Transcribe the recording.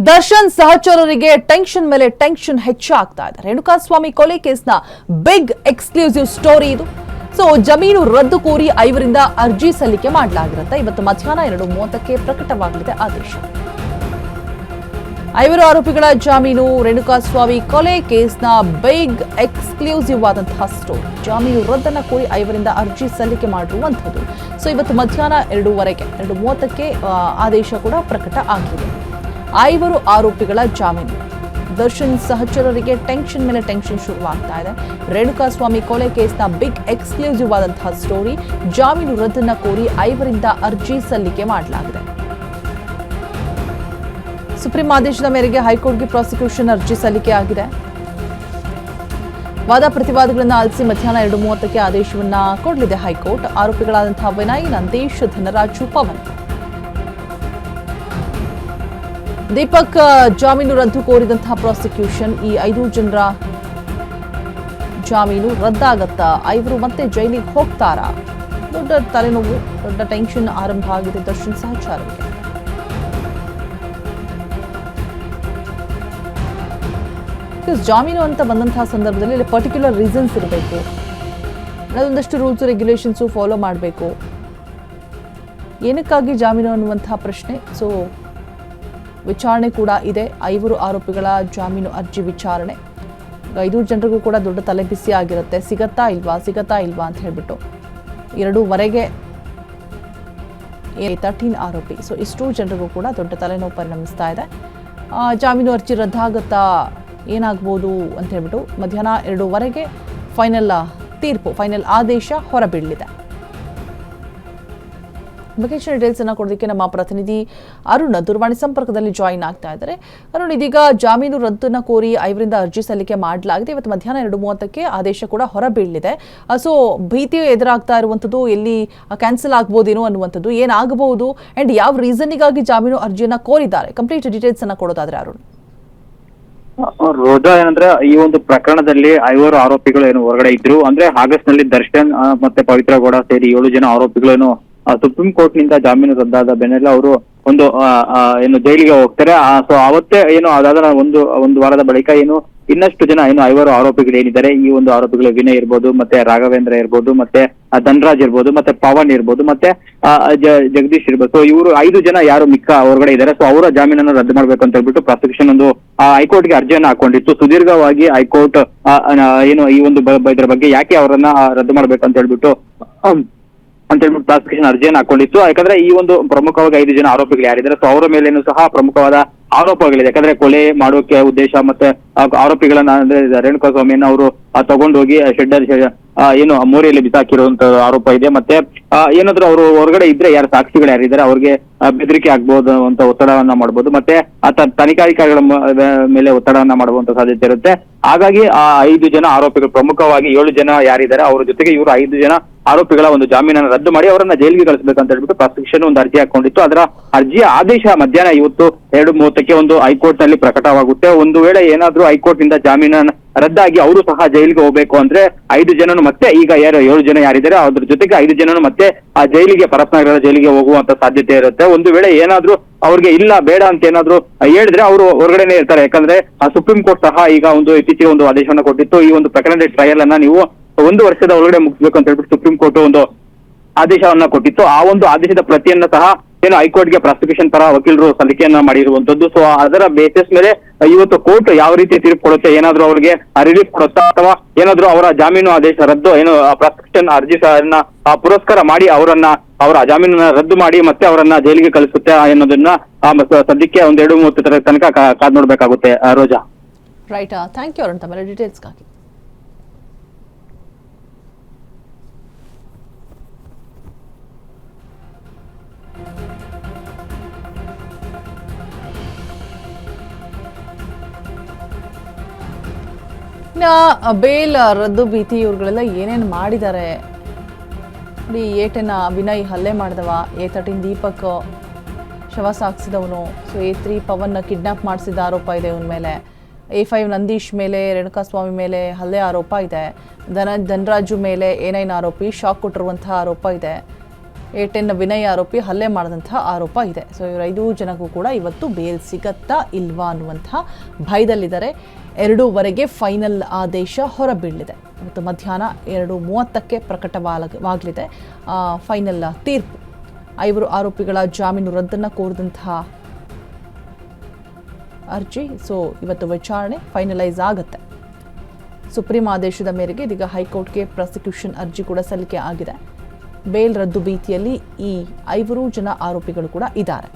Darshan ಸಹಚರರಿಗೆ tension ಮೇಲೆ tension ಹೆಚ್ಚಾಗ್ತಾ ಇದೆ. ರೇಣುಕಾಸ್ವಾಮಿ ಕೊಲೆ ಕೇಸ್ನ ಬಿಗ್ ಎಕ್ಸ್ಕ್ಲೂಸಿವ್ ಸ್ಟೋರಿ ಇದು. ಜಮೀನು ರದ್ದು ಕೋರಿ ಐವರಿಂದ ಅರ್ಜಿ ಸಲ್ಲಿಕೆ ಮಾಡಲಾಗಿರುತ್ತೆ. ಇವತ್ತು ಮಧ್ಯಾಹ್ನ 2:30ಕ್ಕೆ ಪ್ರಕಟವಾಗಲಿದೆ ಆದೇಶ. ಐವರು ಆರೋಪಿಗಳ ಜಾಮೀನು ರೇಣುಕಾಸ್ವಾಮಿ ಕೊಲೆ ಕೇಸ್ನ ಬಿಗ್ ಎಕ್ಸ್ಕ್ಲೂಸಿವ್ ಆದಂತಹ ಸ್ಟೋರಿ. ಜಾಮೀನು ರದ್ದನ್ನ ಕೋರಿ ಐವರಿಂದ ಅರ್ಜಿ ಸಲ್ಲಿಕೆ ಮಾಡಿರುವಂಥದ್ದು. ಇವತ್ತು ಮಧ್ಯಾಹ್ನ 2:30ಕ್ಕೆ ಆದೇಶ ಕೂಡ ಪ್ರಕಟ ಆಗಿದೆ. ಐವರು ಆರೋಪಿಗಳ ಜಾಮೀನು. ದರ್ಶನ್ ಸಹಚರರಿಗೆ ಟೆನ್ಷನ್ ಮೇಲೆ ಟೆನ್ಷನ್ ಶುರುವಾಗ್ತಾ ಇದೆ. ರೇಣುಕಾಸ್ವಾಮಿ ಕೊಲೆ ಕೇಸ್ನ ಬಿಗ್ ಎಕ್ಸ್ಕ್ಲೂಸಿವ್ ಆದಂತಹ ಸ್ಟೋರಿ. ಜಾಮೀನು ರದ್ದನ್ನ ಕೋರಿ ಐವರಿಂದ ಅರ್ಜಿ ಸಲ್ಲಿಕೆ ಮಾಡಲಾಗಿದೆ. ಸುಪ್ರೀಂ ಆದೇಶದ ಮೇರೆಗೆ ಹೈಕೋರ್ಟ್ಗೆ ಪ್ರಾಸಿಕ್ಯೂಷನ್ ಅರ್ಜಿ ಸಲ್ಲಿಕೆ ಆಗಿದೆ. ವಾದ ಪ್ರತಿವಾದಗಳನ್ನು ಆಲಿಸಿ ಮಧ್ಯಾಹ್ನ 2:30ಕ್ಕೆ ಆದೇಶವನ್ನ ಕೊಡಲಿದೆ ಹೈಕೋರ್ಟ್. ಆರೋಪಿಗಳಾದಂತಹ ವಿನಯ್, ನಂದೀಶ್, ಧನರಾಜು, ಪವನ್, ದೀಪಕ್ ಜಾಮೀನು ರದ್ದು ಕೋರಿದಂತಹ ಪ್ರಾಸಿಕ್ಯೂಷನ್. ಈ 5 ಜನರ ಜಾಮೀನು ರದ್ದಾಗತ್ತಾ? ಐವರು ಮತ್ತೆ ಜೈಲಿಗೆ ಹೋಗ್ತಾರಾ? ದೊಡ್ಡ ತಲೆನೋವು, ದೊಡ್ಡ ಟೆನ್ಷನ್ ಆರಂಭ ಆಗಿದೆ ದರ್ಶನ್ ಸಹಚರರಿಗೆ. ಜಾಮೀನು ಅಂತ ಬಂದಂತಹ ಸಂದರ್ಭದಲ್ಲಿ ಪರ್ಟಿಕ್ಯುಲರ್ ರೀಸನ್ಸ್ ಇರಬೇಕು, ಅದೊಂದಷ್ಟು ರೂಲ್ಸ್ ರೆಗ್ಯುಲೇಷನ್ಸ್ ಫಾಲೋ ಮಾಡಬೇಕು. ಏನಕ್ಕಾಗಿ ಜಾಮೀನು ಅನ್ನುವಂತಹ ಪ್ರಶ್ನೆ. ವಿಚಾರಣೆ ಕೂಡ ಇದೆ. 5 ಆರೋಪಿಗಳ ಜಾಮೀನು ಅರ್ಜಿ ವಿಚಾರಣೆ. 5 ಜನರಿಗೂ ಕೂಡ ದೊಡ್ಡ ತಲೆಬಿಸಿ ಆಗಿರುತ್ತೆ. ಸಿಗತ್ತಾ ಇಲ್ವಾ ಅಂತ ಹೇಳ್ಬಿಟ್ಟು 2:15 13 ಆರೋಪಿ. ಇಷ್ಟು ಜನರಿಗೂ ಕೂಡ ದೊಡ್ಡ ತಲೆನೋವು ಪರಿಣಮಿಸ್ತಾ ಇದೆ. ಜಾಮೀನು ಅರ್ಜಿ ರದ್ದಾಗತ್ತಾ, ಏನಾಗ್ಬೋದು ಅಂತ ಹೇಳ್ಬಿಟ್ಟು ಮಧ್ಯಾಹ್ನ 2:15ಕ್ಕೆ ಫೈನಲ್ ತೀರ್ಪು, ಫೈನಲ್ ಆದೇಶ ಹೊರಬೀಳಲಿದೆ. ಬಗ್ಗೆ ಡೀಟೇಲ್ಸ್ ಅನ್ನ ಕೊಡೋದಕ್ಕೆ ನಮ್ಮ ಪ್ರತಿನಿಧಿ ಅರುಣ್ ದೂರವಾಣಿ ಸಂಪರ್ಕದಲ್ಲಿ ಜಾಯಿನ್ ಆಗ್ತಾ ಇದ್ದಾರೆ. ಅರುಣ್, ಇದೀಗ ಜಾಮೀನು ರದ್ದನ್ನ ಕೋರಿ ಐವರಿಂದ ಅರ್ಜಿ ಸಲ್ಲಿಕೆ ಮಾಡಲಾಗಿದೆ. ಇವತ್ತು ಮಧ್ಯಾಹ್ನ 2:30ಕ್ಕೆ ಆದೇಶ ಕೂಡ ಹೊರಬೀಳಲಿದೆ. ಭೀತಿ ಎದುರಾಗ್ತಾ ಇರುವಂಥದ್ದು, ಎಲ್ಲಿ ಕ್ಯಾನ್ಸಲ್ ಆಗ್ಬೋದೇನೋ ಅನ್ನುವಂಥದ್ದು, ಏನಾಗಬಹುದು ಅಂಡ್ ಯಾವ ರೀಸನ್ನಿಗಾಗಿ ಜಾಮೀನು ಅರ್ಜಿಯನ್ನ ಕೋರಿದ್ದಾರೆ? ಕಂಪ್ಲೀಟ್ ಡೀಟೇಲ್ಸ್ ಅನ್ನ ಕೊಡೋದಾದ್ರೆ ಅರುಣ್. ರೋಜಾ, ಏನಂದ್ರೆ ಈ ಒಂದು ಪ್ರಕರಣದಲ್ಲಿ 5 ಆರೋಪಿಗಳು ಏನು ಹೊರಗಡೆ ಇದ್ರು. ಅಂದ್ರೆ ಆಗಸ್ಟ್ ನಲ್ಲಿ ದರ್ಶನ್ ಮತ್ತೆ ಪವಿತ್ರ ಗೌಡ ಸೇರಿ 7 ಜನ ಆರೋಪಿಗಳು ಸುಪ್ರೀಂ ಕೋರ್ಟ್ ನಿಂದ ಜಾಮೀನು ರದ್ದಾದ ಬೆನ್ನಲ್ಲೇ ಅವರು ಒಂದು ಏನು ಜೈಲಿಗೆ ಹೋಗ್ತಾರೆ. ಅವತ್ತೇ ಏನು ಅದಾದ ಒಂದು ವಾರದ ಬಳಿಕ ಏನು ಇನ್ನಷ್ಟು ಜನ ಏನು 5 ಆರೋಪಿಗಳು ಏನಿದ್ದಾರೆ, ಈ ಒಂದು ಆರೋಪಿಗಳು ವಿನಯ್ ಇರ್ಬೋದು, ಮತ್ತೆ ರಾಘವೇಂದ್ರ ಇರ್ಬೋದು, ಮತ್ತೆ ಧನರಾಜ್ ಇರ್ಬೋದು, ಮತ್ತೆ ಪವನ್ ಇರ್ಬೋದು, ಮತ್ತೆ ಜಗದೀಶ್ ಇರ್ಬೋದು. ಇವರು 5 ಜನ ಯಾರು ಮಿಕ್ಕ ಹೊರಗಡೆ ಇದ್ದಾರೆ, ಅವರ ಜಾಮೀನನ್ನು ರದ್ದು ಮಾಡ್ಬೇಕು ಅಂತ ಹೇಳ್ಬಿಟ್ಟು ಪ್ರಾಸಿಕ್ಯೂಷನ್ ಒಂದು ಹೈಕೋರ್ಟ್ಗೆ ಅರ್ಜಿಯನ್ನ ಹಾಕೊಂಡಿತ್ತು. ಸುದೀರ್ಘವಾಗಿ ಹೈಕೋರ್ಟ್ ಏನು ಈ ಒಂದು ಇದ್ರ ಬಗ್ಗೆ ಯಾಕೆ ಅವರನ್ನ ರದ್ದು ಮಾಡ್ಬೇಕಂತ ಹೇಳ್ಬಿಟ್ಟು ಪ್ರಾಸಿಕ್ಯೂಷನ್ ಅರ್ಜಿಯನ್ನು ಹಾಕೊಂಡಿತ್ತು. ಯಾಕಂದ್ರೆ ಈ ಒಂದು ಪ್ರಮುಖವಾಗಿ 5 ಜನ ಆರೋಪಿಗಳು ಯಾರಿದ್ದಾರೆ, ಅವರ ಮೇಲೇನು ಸಹ ಪ್ರಮುಖವಾದ ಆರೋಪಗಳಿದೆ. ಯಾಕಂದ್ರೆ ಕೊಲೆ ಮಾಡೋಕೆ ಉದ್ದೇಶ ಮತ್ತೆ ಆರೋಪಿಗಳನ್ನ ಅಂದ್ರೆ ರೇಣುಕಾಸ್ವಾಮಿಯನ್ನ ಅವರು ತಗೊಂಡೋಗಿ ಶೆಡ್ಡರ್ ಏನು ಮೋರಿಯಲ್ಲಿ ಬಿಸಾಕಿರುವಂತ ಆರೋಪ ಇದೆ. ಮತ್ತೆ ಏನಾದ್ರು ಅವರು ಹೊರಗಡೆ ಇದ್ರೆ ಯಾರು ಸಾಕ್ಷಿಗಳು ಯಾರಿದ್ದಾರೆ ಅವ್ರಿಗೆ ಬೆದರಿಕೆ ಆಗ್ಬಹುದು ಅಂತ ಒತ್ತಡವನ್ನ ಮಾಡಬಹುದು. ಮತ್ತೆ ತನಿಖಾಧಿಕಾರಿಗಳ ಮೇಲೆ ಒತ್ತಡವನ್ನ ಮಾಡುವಂತ ಸಾಧ್ಯತೆ ಇರುತ್ತೆ. ಹಾಗಾಗಿ ಆ 5 ಜನ ಆರೋಪಿಗಳು, ಪ್ರಮುಖವಾಗಿ 7 ಜನ ಯಾರಿದ್ದಾರೆ ಅವರ ಜೊತೆಗೆ ಇವರು 5 ಜನ ಆರೋಪಿಗಳ ಒಂದು ಜಾಮೀನನ್ನು ರದ್ದು ಮಾಡಿ ಅವರನ್ನ ಜೈಲಿಗೆ ಕಳಿಸಬೇಕಂತ ಹೇಳ್ಬಿಟ್ಟು ಪ್ರಾಸಿಕ್ಯೂಷನ್ ಒಂದು ಅರ್ಜಿ ಹಾಕೊಂಡಿತ್ತು. ಅದರ ಅರ್ಜಿಯ ಆದೇಶ ಮಧ್ಯಾಹ್ನ ಇವತ್ತು 2:30ಕ್ಕೆ ಒಂದು ಹೈಕೋರ್ಟ್ ನಲ್ಲಿ ಪ್ರಕಟವಾಗುತ್ತೆ. ಒಂದು ವೇಳೆ ಏನಾದ್ರೂ ಹೈಕೋರ್ಟ್ ನಿಂದ ಜಾಮೀನನ್ನು ರದ್ದಾಗಿ ಅವರು ಸಹ ಜೈಲಿಗೆ ಹೋಗ್ಬೇಕು ಅಂದ್ರೆ 5 ಜನನು ಮತ್ತೆ ಈಗ 7 ಜನ ಯಾರಿದ್ದಾರೆ ಅದ್ರ ಜೊತೆಗೆ 5 ಜನನು ಮತ್ತೆ ಆ ಜೈಲಿಗೆ, ಪರಪ್ಪನಗರ ಜೈಲಿಗೆ ಹೋಗುವಂತ ಸಾಧ್ಯತೆ ಇರುತ್ತೆ. ಒಂದು ವೇಳೆ ಏನಾದ್ರೂ ಅವ್ರಿಗೆ ಇಲ್ಲ ಬೇಡ ಅಂತ ಏನಾದ್ರು ಹೇಳಿದ್ರೆ ಅವರು ಹೊರಗಡೆನೆ ಇರ್ತಾರೆ. ಯಾಕಂದ್ರೆ ಸುಪ್ರೀಂ ಕೋರ್ಟ್ ಸಹ ಈಗ ಒಂದು ಇತ್ತೀಚೆಗೆ ಒಂದು ಆದೇಶವನ್ನು ಕೊಟ್ಟಿತ್ತು. ಈ ಒಂದು ಪ್ರಕರಣದ ಟ್ರಯಲ್ ಅನ್ನ ನೀವು 1 ವರ್ಷದ ಒಳಗಡೆ ಮುಗಿಸ್ಬೇಕು ಅಂತ ಹೇಳ್ಬಿಟ್ಟು ಸುಪ್ರೀಂ ಕೋರ್ಟ್ ಒಂದು ಆದೇಶವನ್ನ ಕೊಟ್ಟಿತ್ತು. ಆ ಒಂದು ಆದೇಶದ ಪ್ರತಿಯನ್ನ ಸಹ ಏನು ಹೈಕೋರ್ಟ್ಗೆ ಪ್ರಾಸಿಕ್ಯೂಷನ್ ತರ ವಕೀಲರು ಸಲ್ಲಿಕೆಯನ್ನ ಮಾಡಿರುವಂತದ್ದು. ಅದರ ಬೇಸಿಸ್ ಮೇಲೆ ಇವತ್ತು ಕೋರ್ಟ್ ಯಾವ ರೀತಿ ತೀರ್ಪು ಕೊಡುತ್ತೆ, ಏನಾದ್ರೂ ಅವ್ರಿಗೆ ರಿಲೀಫ್ ಕೊಡುತ್ತಾ ಅಥವಾ ಏನಾದ್ರೂ ಅವರ ಜಾಮೀನು ಆದೇಶ ರದ್ದು ಏನು ಪ್ರಾಸಿಕ್ಯೂಷನ್ ಅರ್ಜಿಯನ್ನ ಪುರಸ್ಕಾರ ಮಾಡಿ ಅವರ ಜಾಮೀನನ್ನ ರದ್ದು ಮಾಡಿ ಮತ್ತೆ ಅವರನ್ನ ಜೈಲಿಗೆ ಕಳಿಸುತ್ತೆ ಅನ್ನೋದನ್ನ ಸದ್ಯಕ್ಕೆ 2:30 ತನಕ ಕಾದ್ ನೋಡ್ಬೇಕಾಗುತ್ತೆ ರೋಜಾ. ರೈಟ್, ಥ್ಯಾಂಕ್ ಯು ಅರುಣ್ ತಮ್ಮ ಡೀಟೇಲ್ಸ್ಗಾಗಿ. ಬೇಲ್ ರದ್ದು ಭೀತಿ ಇವ್ರುಗಳೆಲ್ಲ ಏನೇನು ಮಾಡಿದ್ದಾರೆ. A10 ವಿನಯ್ ಹಲ್ಲೆ ಮಾಡಿದವ, A13 ದೀಪಕ್ ಶವ ಸಾಗಿಸಿದವನು, A3 ಪವನ್ ಕಿಡ್ನಾಪ್ ಮಾಡಿಸಿದ ಆರೋಪ ಇದೆ ಇವನ ಮೇಲೆ, A5 ನಂದೀಶ್ ಮೇಲೆ, ರೇಣುಕಾಸ್ವಾಮಿ ಮೇಲೆ ಹಲ್ಲೆ ಆರೋಪ ಇದೆ, ಧನರಾಜು ಮೇಲೆ A9 ಆರೋಪಿ ಶಾಕ್ ಕೊಟ್ಟಿರುವಂತಹ ಆರೋಪ ಇದೆ, A10 ವಿನಯ್ ಆರೋಪಿ ಹಲ್ಲೆ ಮಾಡಿದಂತಹ ಆರೋಪ ಇದೆ. ಸೊ ಇವರು 5 ಜನಕ್ಕೂ ಕೂಡ ಇವತ್ತು ಬೇಲ್ ಸಿಗತ್ತಾ ಇಲ್ವಾ ಅನ್ನುವಂತಹ ಭಯದಲ್ಲಿದ್ದಾರೆ. 2:15 ಫೈನಲ್ ಆದೇಶ ಹೊರಬೀಳಲಿದೆ. ಇವತ್ತು ಮಧ್ಯಾಹ್ನ 2:30ಕ್ಕೆ ಪ್ರಕಟವಾಗಲಿದೆ ಫೈನಲ್ ತೀರ್ಪು. 5 ಆರೋಪಿಗಳ ಜಾಮೀನು ರದ್ದನ್ನು ಕೋರಿದಂತಹ ಅರ್ಜಿ ಇವತ್ತು ವಿಚಾರಣೆ ಫೈನಲೈಸ್ ಆಗುತ್ತೆ. ಸುಪ್ರೀಂ ಆದೇಶದ ಮೇರೆಗೆ ಇದೀಗ ಹೈಕೋರ್ಟ್ಗೆ ಪ್ರಾಸಿಕ್ಯೂಷನ್ ಅರ್ಜಿ ಕೂಡ ಸಲ್ಲಿಕೆ ಆಗಿದೆ. ಬೇಲ್ ರದ್ದು ಭೀತಿಯಲ್ಲಿ ಈ 5 ಜನ ಆರೋಪಿಗಳು ಕೂಡ ಇದ್ದಾರೆ.